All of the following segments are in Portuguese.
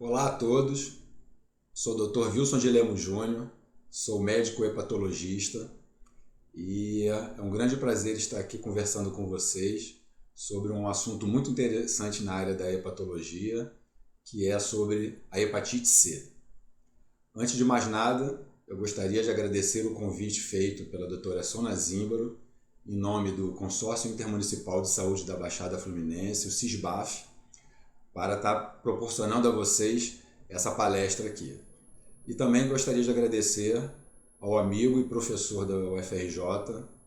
Olá a todos, sou o Dr. Wilson de Lemos Júnior, sou médico hepatologista e é um grande prazer estar aqui conversando com vocês sobre um assunto muito interessante na área da hepatologia, que é sobre a hepatite C. Antes de mais nada, eu gostaria de agradecer o convite feito pela doutora Sona Zímbaro, em nome do Consórcio Intermunicipal de Saúde da Baixada Fluminense, o CISBAF, para estar proporcionando a vocês essa palestra aqui. E também gostaria de agradecer ao amigo e professor da UFRJ,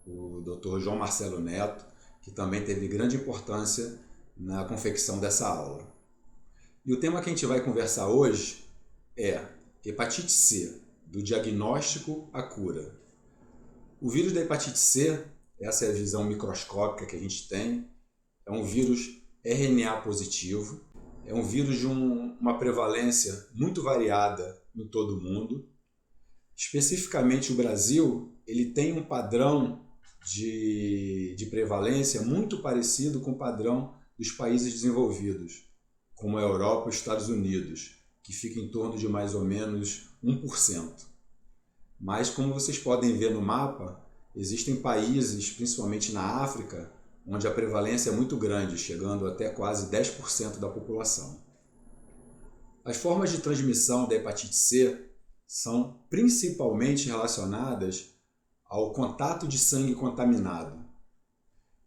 o Dr. João Marcelo Neto, que também teve grande importância na confecção dessa aula. E o tema que a gente vai conversar hoje é hepatite C, do diagnóstico à cura. O vírus da hepatite C, essa é a visão microscópica que a gente tem, é um vírus RNA positivo, é um vírus de uma prevalência muito variada em todo o mundo. Especificamente o Brasil, ele tem um padrão de prevalência muito parecido com o padrão dos países desenvolvidos, como a Europa e os Estados Unidos, que fica em torno de mais ou menos 1%. Mas, como vocês podem ver no mapa, existem países, principalmente na África, onde a prevalência é muito grande, chegando até quase 10% da população. As formas de transmissão da hepatite C são principalmente relacionadas ao contato de sangue contaminado.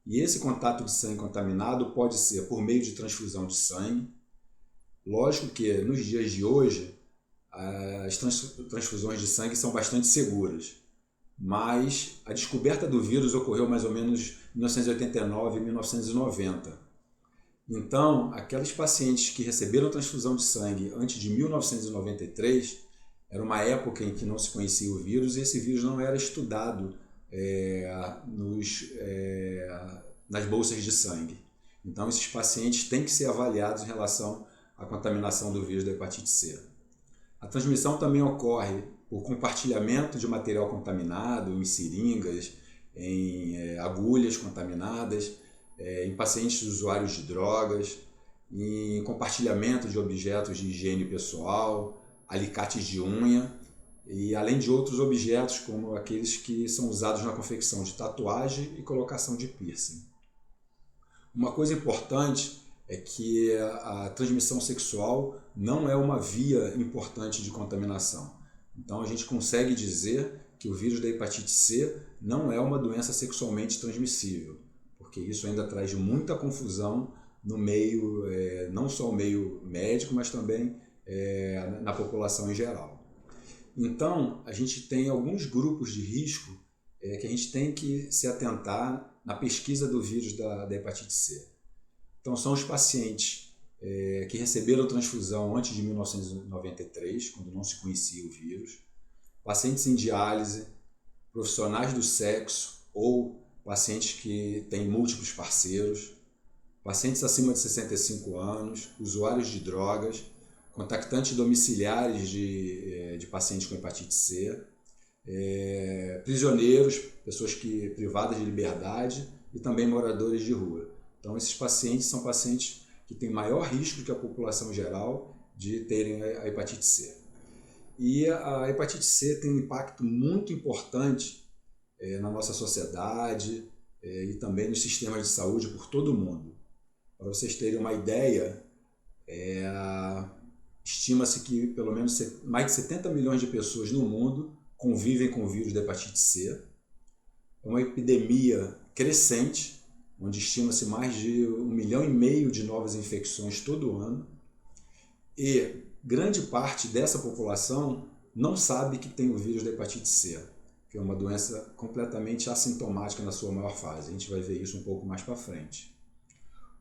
E esse contato de sangue contaminado pode ser por meio de transfusão de sangue. Lógico que nos dias de hoje as transfusões de sangue são bastante seguras, mas a descoberta do vírus ocorreu mais ou menos em 1989 e 1990. Então, aqueles pacientes que receberam transfusão de sangue antes de 1993, era uma época em que não se conhecia o vírus e esse vírus não era estudado nas bolsas de sangue. Então, esses pacientes têm que ser avaliados em relação à contaminação do vírus da hepatite C. A transmissão também ocorre por compartilhamento de material contaminado em seringas, em agulhas contaminadas, em pacientes usuários de drogas, em compartilhamento de objetos de higiene pessoal, alicates de unha e além de outros objetos como aqueles que são usados na confecção de tatuagem e colocação de piercing. Uma coisa importante é que a transmissão sexual não é uma via importante de contaminação. Então a gente consegue dizer que o vírus da hepatite C não é uma doença sexualmente transmissível, porque isso ainda traz muita confusão no meio, não só o meio médico, mas também na população em geral. Então a gente tem alguns grupos de risco que a gente tem que se atentar na pesquisa do vírus da hepatite C. Então são os pacientes que receberam transfusão antes de 1993, quando não se conhecia o vírus, pacientes em diálise, profissionais do sexo ou pacientes que têm múltiplos parceiros, pacientes acima de 65 anos, usuários de drogas, contactantes domiciliares de pacientes com hepatite C, prisioneiros, pessoas privadas de liberdade e também moradores de rua. Então esses pacientes são pacientes que têm maior risco que a população geral de terem a hepatite C. E a hepatite C tem um impacto muito importante na nossa sociedade e também nos sistemas de saúde por todo o mundo. Para vocês terem uma ideia, estima-se que pelo menos mais de 70 milhões de pessoas no mundo convivem com o vírus da hepatite C. É uma epidemia crescente, onde estima-se mais de 1,5 milhão de novas infecções todo ano, e grande parte dessa população não sabe que tem o vírus da hepatite C, que é uma doença completamente assintomática na sua maior fase. A gente vai ver isso um pouco mais para frente.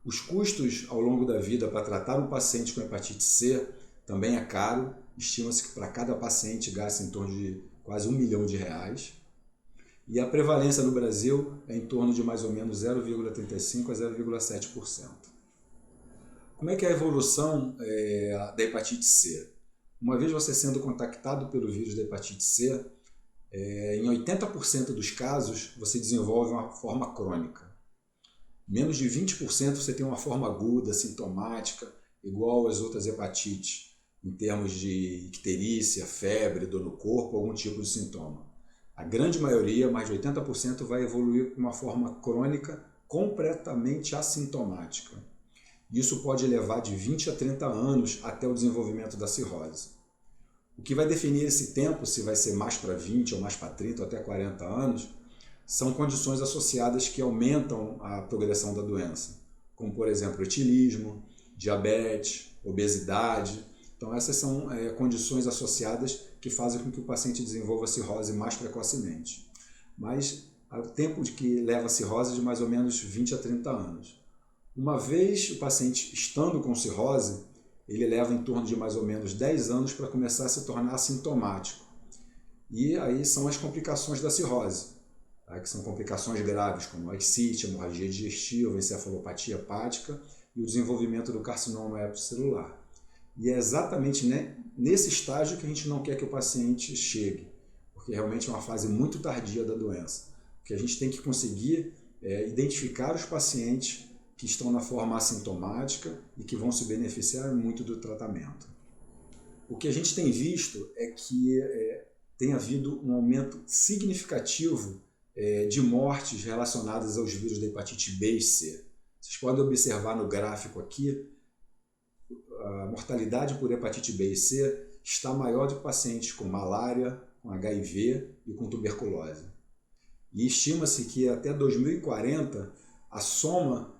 Os custos ao longo da vida para tratar um paciente com hepatite C também é caro. Estima-se que para cada paciente gasta em torno de quase R$1 milhão. E a prevalência no Brasil é em torno de mais ou menos 0,35% a 0,7%. Como é que é a evolução da hepatite C? Uma vez você sendo contactado pelo vírus da hepatite C, em 80% dos casos você desenvolve uma forma crônica. Menos de 20% você tem uma forma aguda, sintomática, igual às outras hepatites. em termos de icterícia, febre, dor no corpo, algum tipo de sintoma. A grande maioria, mais de 80%, vai evoluir com uma forma crônica completamente assintomática. Isso pode levar de 20 a 30 anos até o desenvolvimento da cirrose. O que vai definir esse tempo, se vai ser mais para 20 ou mais para 30 ou até 40 anos, são condições associadas que aumentam a progressão da doença, como por exemplo etilismo, diabetes, obesidade. Então essas são condições associadas que fazem com que o paciente desenvolva cirrose mais precocemente. Mas o tempo de que leva a cirrose é de mais ou menos 20 a 30 anos. Uma vez o paciente estando com cirrose, ele leva em torno de mais ou menos 10 anos para começar a se tornar assintomático. E aí são as complicações da cirrose, tá? Que são complicações graves, como ascite, hemorragia digestiva, encefalopatia hepática e o desenvolvimento do carcinoma hepatocelular. E é exatamente nesse estágio que a gente não quer que o paciente chegue, porque realmente é uma fase muito tardia da doença. Que a gente tem que conseguir identificar os pacientes que estão na forma assintomática e que vão se beneficiar muito do tratamento. O que a gente tem visto é que tem havido um aumento significativo de mortes relacionadas aos vírus da hepatite B e C. Vocês podem observar no gráfico aqui, a mortalidade por hepatite B e C está maior de pacientes com malária, com HIV e com tuberculose. E estima-se que até 2040 a soma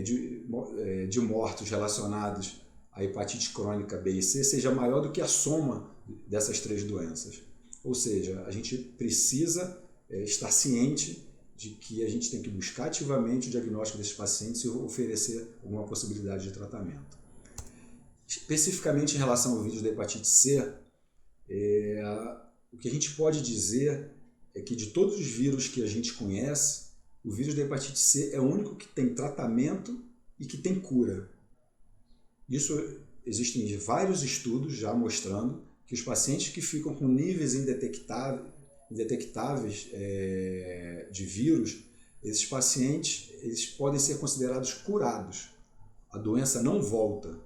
de mortos relacionados à hepatite crônica B e C seja maior do que a soma dessas três doenças. Ou seja, a gente precisa estar ciente de que a gente tem que buscar ativamente o diagnóstico desses pacientes e oferecer alguma possibilidade de tratamento. Especificamente em relação ao vírus da hepatite C, o que a gente pode dizer é que de todos os vírus que a gente conhece, o vírus da hepatite C é o único que tem tratamento e que tem cura. Existem vários estudos já mostrando que os pacientes que ficam com níveis indetectáveis de vírus, esses pacientes eles podem ser considerados curados. A doença não volta.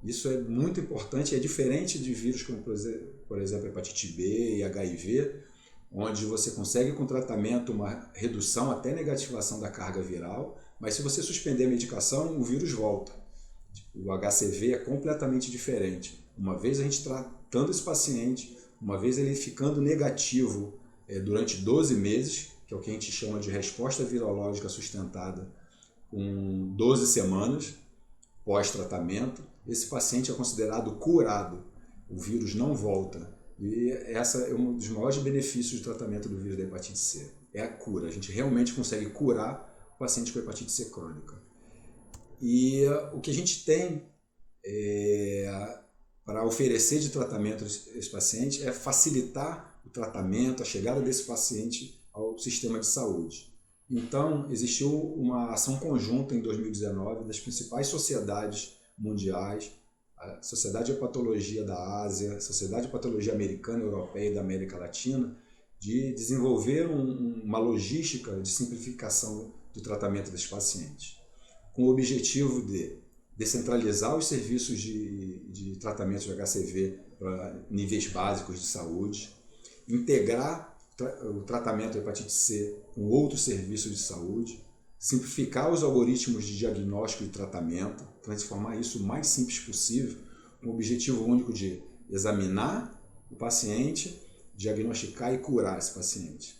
Isso é muito importante, é diferente de vírus como, por exemplo, hepatite B e HIV, onde você consegue com tratamento uma redução até negativação da carga viral, mas se você suspender a medicação, o vírus volta. O HCV é completamente diferente. Uma vez a gente tratando esse paciente, uma vez ele ficando negativo durante 12 meses, que é o que a gente chama de resposta virológica sustentada, com 12 semanas pós-tratamento, esse paciente é considerado curado. O vírus não volta. E essa é um dos maiores benefícios do tratamento do vírus da hepatite C. É a cura. A gente realmente consegue curar o paciente com hepatite C crônica. E o que a gente tem para oferecer de tratamento a esse paciente é facilitar o tratamento, a chegada desse paciente ao sistema de saúde. Então, existiu uma ação conjunta em 2019 das principais sociedades mundiais, a Sociedade de Hepatologia da Ásia, a Sociedade de Patologia Americana, Europeia e da América Latina, de desenvolver uma logística de simplificação do tratamento desses pacientes, com o objetivo de descentralizar os serviços de tratamento de HCV para níveis básicos de saúde, integrar o tratamento da hepatite C com outros serviços de saúde, simplificar os algoritmos de diagnóstico e tratamento, transformar isso o mais simples possível, com o objetivo único de examinar o paciente, diagnosticar e curar esse paciente.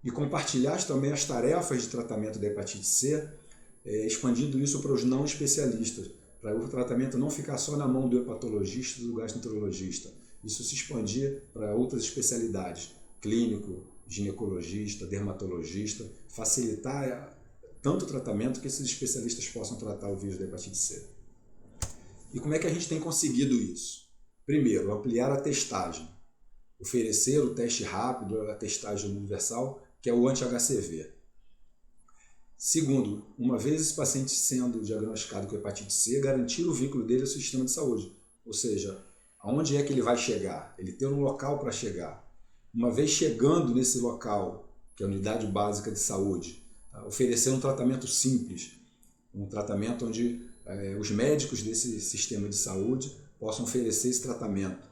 E compartilhar também as tarefas de tratamento da hepatite C, expandindo isso para os não especialistas, para o tratamento não ficar só na mão do hepatologista e do gastroenterologista, isso se expandir para outras especialidades, clínico, ginecologista, dermatologista, facilitar tanto o tratamento que esses especialistas possam tratar o vírus da hepatite C. E como é que a gente tem conseguido isso? Primeiro, ampliar a testagem, oferecer o teste rápido, a testagem universal, que é o anti-HCV. Segundo, uma vez esse paciente sendo diagnosticado com hepatite C, garantir o vínculo dele ao sistema de saúde, ou seja, aonde é que ele vai chegar? Ele ter um local para chegar. Uma vez chegando nesse local, que é a unidade básica de saúde, oferecer um tratamento simples, um tratamento onde os médicos desse sistema de saúde possam oferecer esse tratamento.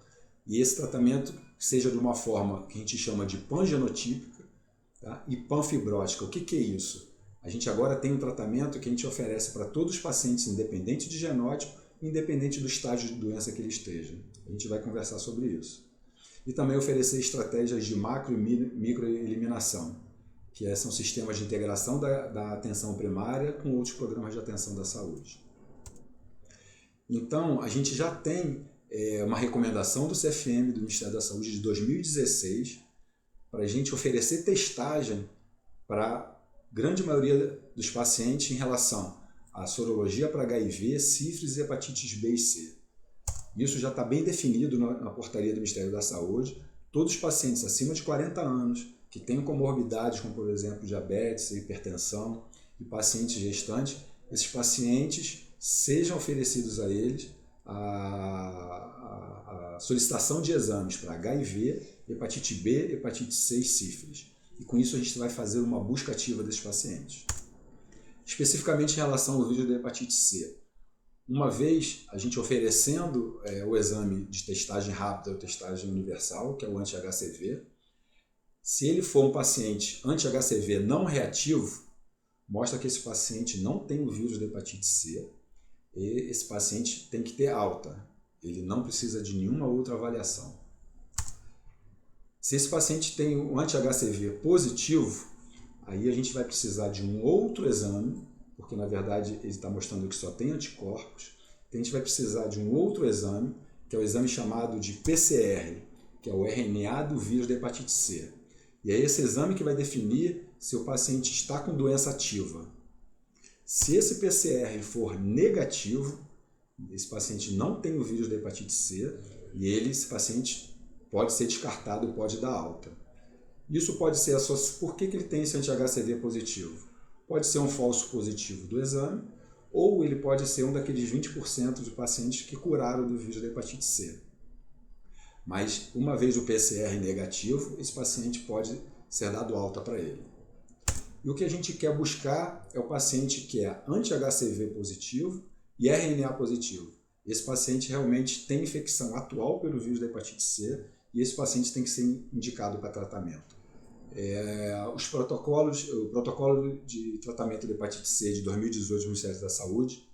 E esse tratamento seja de uma forma que a gente chama de pangenotípica, tá? E panfibrótica. O que é isso? A gente agora tem um tratamento que a gente oferece para todos os pacientes, independente de genótipo, independente do estágio de doença que ele esteja. A gente vai conversar sobre isso. E também oferecer estratégias de macro e microeliminação, que são sistemas de integração da atenção primária com outros programas de atenção da saúde. Então, a gente já tem uma recomendação do CFM, do Ministério da Saúde, de 2016, para a gente oferecer testagem para a grande maioria dos pacientes em relação à sorologia para HIV, sífilis, hepatites B e C. Isso já está bem definido na portaria do Ministério da Saúde. Todos os pacientes acima de 40 anos que têm comorbidades, como por exemplo diabetes, hipertensão e pacientes gestantes, esses pacientes sejam oferecidos a eles a solicitação de exames para HIV, hepatite B, hepatite C e sífilis. E com isso a gente vai fazer uma busca ativa desses pacientes. Especificamente em relação ao vírus da hepatite C. Uma vez a gente oferecendo o exame de testagem rápida ou testagem universal, que é o anti-HCV, se ele for um paciente anti-HCV não reativo, mostra que esse paciente não tem o vírus da hepatite C e esse paciente tem que ter alta. Ele não precisa de nenhuma outra avaliação. Se esse paciente tem um anti-HCV positivo, aí a gente vai precisar de um outro exame, porque na verdade ele está mostrando que só tem anticorpos. Então a gente vai precisar de um outro exame, que é o exame chamado de PCR, que é o RNA do vírus da hepatite C. E é esse exame que vai definir se o paciente está com doença ativa. Se esse PCR for negativo, esse paciente não tem o vírus da hepatite C e esse paciente pode ser descartado, pode dar alta. Isso pode ser associado. Por que ele tem esse anti-HCV positivo? Pode ser um falso positivo do exame, ou ele pode ser um daqueles 20% de pacientes que curaram do vírus da hepatite C. Mas, uma vez o PCR negativo, esse paciente pode ser dado alta para ele. E o que a gente quer buscar é o paciente que é anti-HCV positivo e RNA positivo. Esse paciente realmente tem infecção atual pelo vírus da hepatite C e esse paciente tem que ser indicado para tratamento. O protocolo de tratamento de hepatite C de 2018 do Ministério da Saúde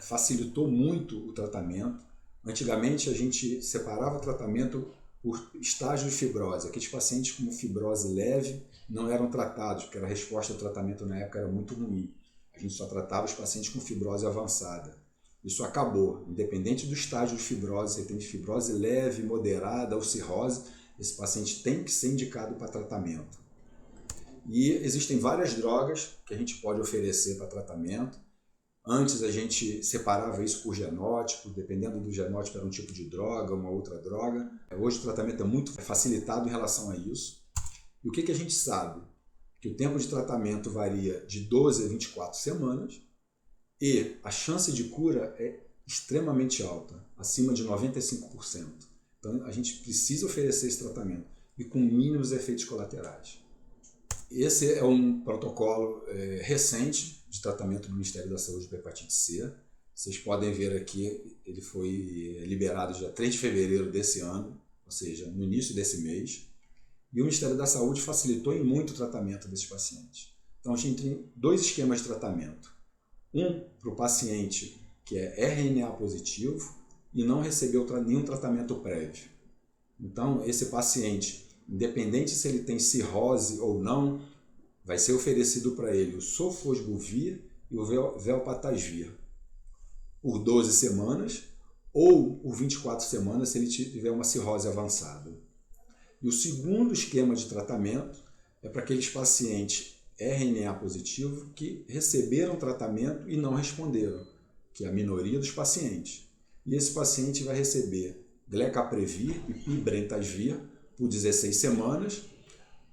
facilitou muito o tratamento. Antigamente a gente separava o tratamento por estágio de fibrose. Aqueles pacientes com fibrose leve não eram tratados, porque a resposta ao tratamento na época era muito ruim. A gente só tratava os pacientes com fibrose avançada. Isso acabou. Independente do estágio de fibrose, você tem fibrose leve, moderada ou cirrose, esse paciente tem que ser indicado para tratamento. E existem várias drogas que a gente pode oferecer para tratamento. Antes a gente separava isso por genótipo, dependendo do genótipo era um tipo de droga, uma outra droga. Hoje o tratamento é muito facilitado em relação a isso. E o que a gente sabe? Que o tempo de tratamento varia de 12 a 24 semanas e a chance de cura é extremamente alta, acima de 95%. Então a gente precisa oferecer esse tratamento e com mínimos efeitos colaterais. Esse é um protocolo recente de tratamento do Ministério da Saúde para hepatite C. Vocês podem ver aqui, ele foi liberado dia 3 de fevereiro desse ano, ou seja, no início desse mês. E o Ministério da Saúde facilitou em muito o tratamento desses pacientes. Então a gente tem dois esquemas de tratamento. Um para o paciente que é RNA positivo e não recebeu nenhum tratamento prévio. Então esse paciente, independente se ele tem cirrose ou não, vai ser oferecido para ele o sofosbuvir e o velpatasvir por 12 semanas ou por 24 semanas se ele tiver uma cirrose avançada. E o segundo esquema de tratamento é para aqueles pacientes RNA positivo que receberam tratamento e não responderam, que é a minoria dos pacientes. E esse paciente vai receber glecaprevir e pibrentasvir por 16 semanas,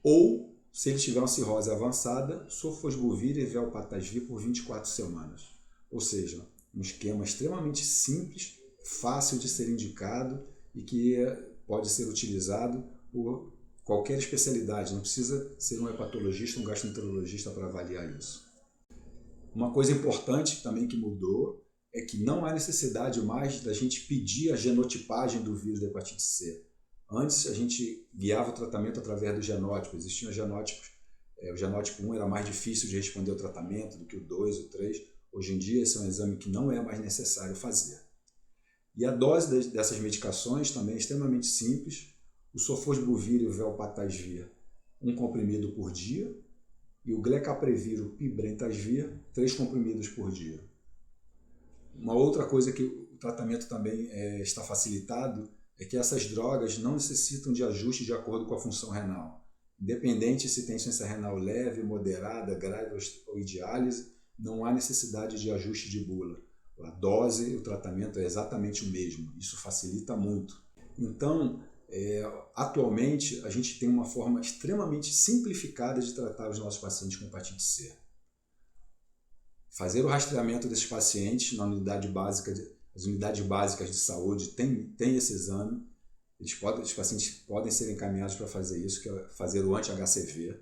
ou, se ele tiver uma cirrose avançada, sofosbuvir e velpatasvir por 24 semanas. Ou seja, um esquema extremamente simples, fácil de ser indicado e que pode ser utilizado por qualquer especialidade. Não precisa ser um hepatologista ou um gastroenterologista para avaliar isso. Uma coisa importante também que mudou é que não há necessidade mais da gente pedir a genotipagem do vírus da hepatite C. Antes a gente guiava o tratamento através do genótipo, existiam genótipos. O genótipo 1 era mais difícil de responder ao tratamento do que o 2, o 3. Hoje em dia esse é um exame que não é mais necessário fazer. E a dose dessas medicações também é extremamente simples. O sofosbuvir e o velpatasvir, 1 comprimido por dia, e o glecaprevir, o pibrentasvir, 3 comprimidos por dia. Uma outra coisa que o tratamento também está facilitado é que essas drogas não necessitam de ajuste de acordo com a função renal. Independente se tem insuficiência renal leve, moderada, grave ou diálise, não há necessidade de ajuste de bula. A dose e o tratamento é exatamente o mesmo. Isso facilita muito. Então, atualmente, a gente tem uma forma extremamente simplificada de tratar os nossos pacientes com hepatite C. Fazer o rastreamento desses pacientes na unidade básica, as unidades básicas de saúde tem esse exame. Os pacientes podem ser encaminhados para fazer isso, que é fazer o anti-HCV.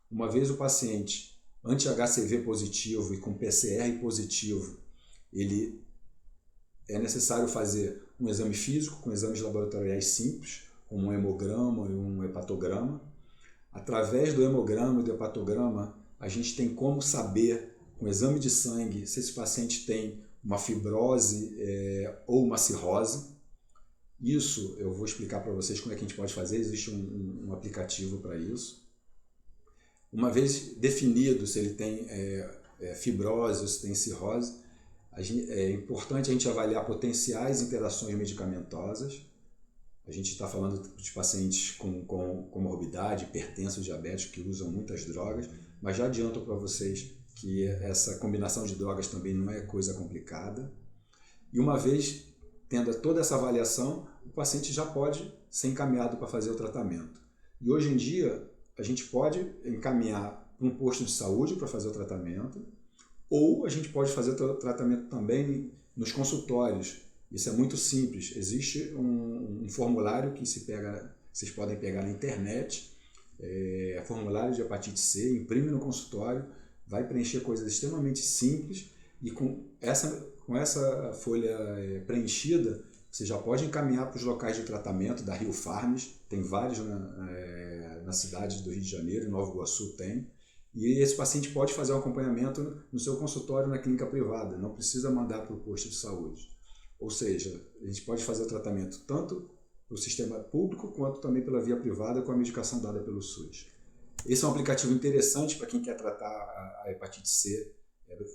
Uma vez o paciente anti-HCV positivo e com PCR positivo, ele é necessário fazer um exame físico com exames laboratoriais simples, como um hemograma e um hepatograma. Através do hemograma e do hepatograma, a gente tem como saber, com exame de sangue, se esse paciente tem uma fibrose ou uma cirrose. Isso eu vou explicar para vocês como é que a gente pode fazer, existe um aplicativo para isso. Uma vez definido se ele tem fibrose ou se tem cirrose, é importante a gente avaliar potenciais interações medicamentosas. A gente está falando de pacientes com comorbidade, hipertensos, diabéticos, que usam muitas drogas, mas já adianto para vocês que essa combinação de drogas também não é coisa complicada. E uma vez tendo toda essa avaliação, o paciente já pode ser encaminhado para fazer o tratamento. E hoje em dia, a gente pode encaminhar para um posto de saúde para fazer o tratamento, ou a gente pode fazer o tratamento também nos consultórios. Isso é muito simples. Existe um formulário que vocês podem pegar na internet, formulário de hepatite C, imprime no consultório, vai preencher coisas extremamente simples e com essa folha preenchida, você já pode encaminhar para os locais de tratamento da Rio Farms, tem vários na cidade do Rio de Janeiro, em Nova Iguaçu tem, e esse paciente pode fazer um acompanhamento no seu consultório na clínica privada, não precisa mandar para o posto de saúde. Ou seja, a gente pode fazer o tratamento tanto no sistema público quanto também pela via privada com a medicação dada pelo SUS. Esse é um aplicativo interessante para quem quer tratar a hepatite C,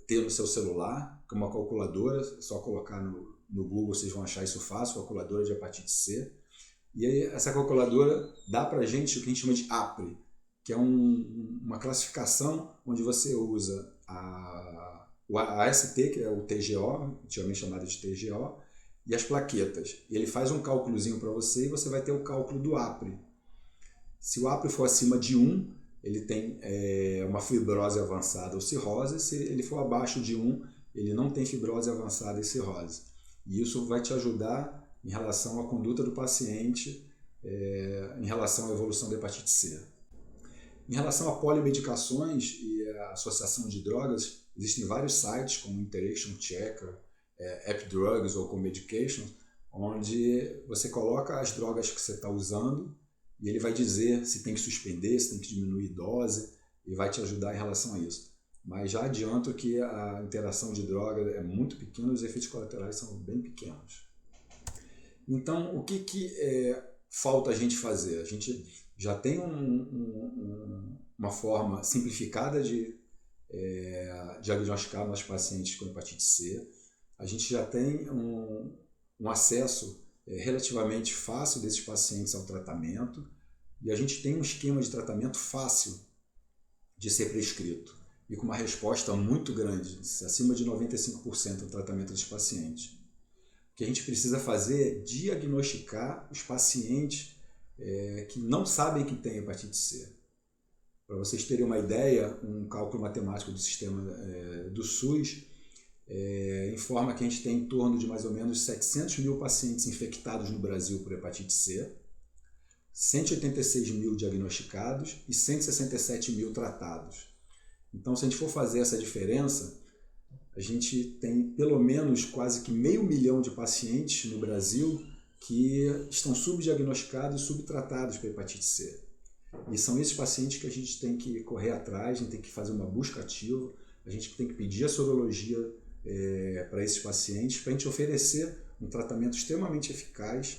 ter no seu celular, com uma calculadora, é só colocar no Google, vocês vão achar isso fácil, calculadora de hepatite C. E aí essa calculadora dá para a gente o que a gente chama de APRE, que é uma classificação onde você usa o AST, que é o TGO, antigamente chamado de TGO, e as plaquetas. E ele faz um cálculozinho para você e você vai ter o cálculo do APRE. Se o APRE for acima de 1, ele tem uma fibrose avançada ou cirrose. Se ele for abaixo de 1, ele não tem fibrose avançada e cirrose. E isso vai te ajudar em relação à conduta do paciente, em relação à evolução da hepatite C. Em relação a polimedicações e a associação de drogas, existem vários sites como Interaction Checker, AppDrugs ou Comedication, onde você coloca as drogas que você está usando e ele vai dizer se tem que suspender, se tem que diminuir dose e vai te ajudar em relação a isso. Mas já adianto que a interação de droga é muito pequena, os efeitos colaterais são bem pequenos. Então, o que falta a gente fazer? A gente já tem uma forma simplificada de diagnosticar nossos pacientes com hepatite C. A gente já tem um acesso relativamente fácil desses pacientes ao tratamento e a gente tem um esquema de tratamento fácil de ser prescrito e com uma resposta muito grande, acima de 95% no tratamento dos pacientes. O que a gente precisa fazer é diagnosticar os pacientes que não sabem que têm hepatite C. Para vocês terem uma ideia, um cálculo matemático do sistema do SUS informa que a gente tem em torno de mais ou menos 700 mil pacientes infectados no Brasil por hepatite C, 186 mil diagnosticados e 167 mil tratados. Então, se a gente for fazer essa diferença, a gente tem pelo menos quase que 500 mil de pacientes no Brasil que estão subdiagnosticados e subtratados para hepatite C. E são esses pacientes que a gente tem que correr atrás, a gente tem que fazer uma busca ativa, a gente tem que pedir a sorologia para esses pacientes, para a gente oferecer um tratamento extremamente eficaz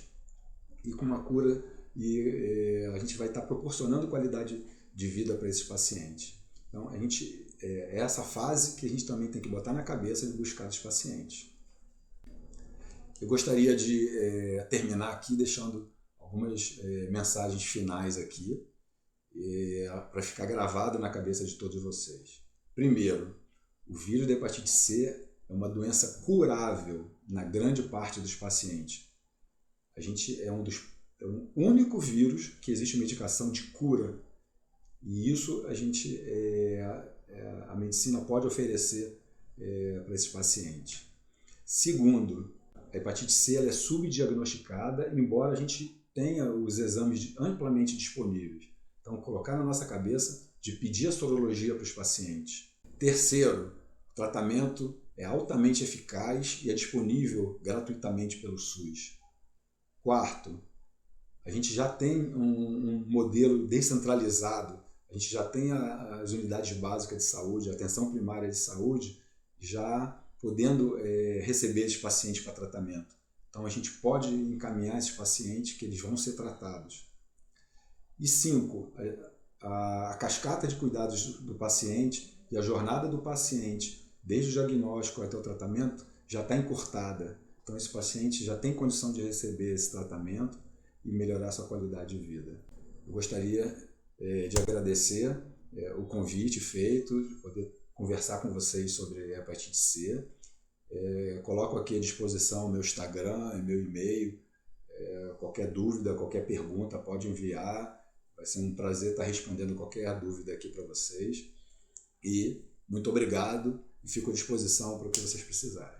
e com uma cura, e a gente vai estar proporcionando qualidade de vida para esses pacientes. Então, é essa fase que a gente também tem que botar na cabeça de buscar os pacientes. Eu gostaria de terminar aqui deixando algumas mensagens finais aqui, para ficar gravado na cabeça de todos vocês. Primeiro, o vírus da hepatite C é uma doença curável na grande parte dos pacientes. A gente é um único vírus que existe medicação de cura, e isso a medicina pode oferecer para esses pacientes. Segundo, a hepatite C ela é subdiagnosticada, embora a gente tenha os exames amplamente disponíveis. Então, colocar na nossa cabeça de pedir a sorologia para os pacientes. Terceiro, o tratamento é altamente eficaz e é disponível gratuitamente pelo SUS. Quarto, a gente já tem um modelo descentralizado, a gente já tem as unidades básicas de saúde, a atenção primária de saúde, já podendo receber esses pacientes para tratamento. Então, a gente pode encaminhar esses pacientes que eles vão ser tratados. E 5, a cascata de cuidados do paciente e a jornada do paciente, desde o diagnóstico até o tratamento, já está encurtada. Então, esse paciente já tem condição de receber esse tratamento e melhorar sua qualidade de vida. Eu gostaria de agradecer o convite feito, de poder conversar com vocês sobre a hepatite C. Coloco aqui à disposição o meu Instagram, meu e-mail. Qualquer dúvida, qualquer pergunta, pode enviar. Vai ser um prazer estar respondendo qualquer dúvida aqui para vocês. E muito obrigado e fico à disposição para o que vocês precisarem.